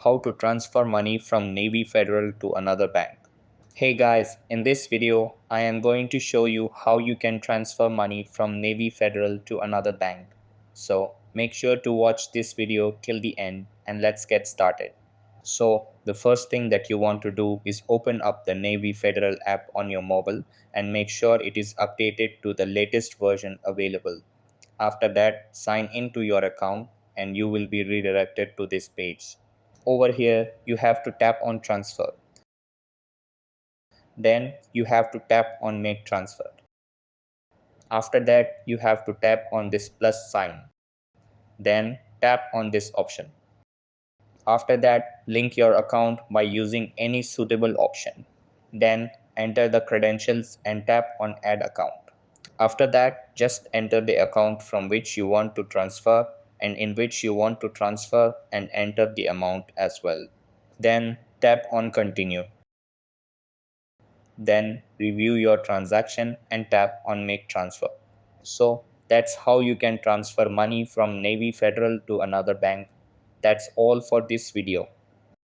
how to transfer money from Navy Federal to another bank. Hey guys, in this video, I am going to show you how you can transfer money from Navy Federal to another bank. So make sure to watch this video till the end and let's get started. So the first thing that you want to do is open up the Navy Federal app on your mobile and make sure it is updated to the latest version available. After that, sign into your account and you will be redirected to this page. Over here, you have to tap on transfer. Then you have to tap on make transfer. After that, you have to tap on this plus sign. Then tap on this option. After that, link your account by using any suitable option. Then enter the credentials and tap on add account. After that, just enter the account from which you want to transfer and in which you want to transfer and enter the amount as well. Then tap on continue. Then review your transaction and tap on make transfer. So that's how you can transfer money from Navy Federal to another bank. That's all for this video.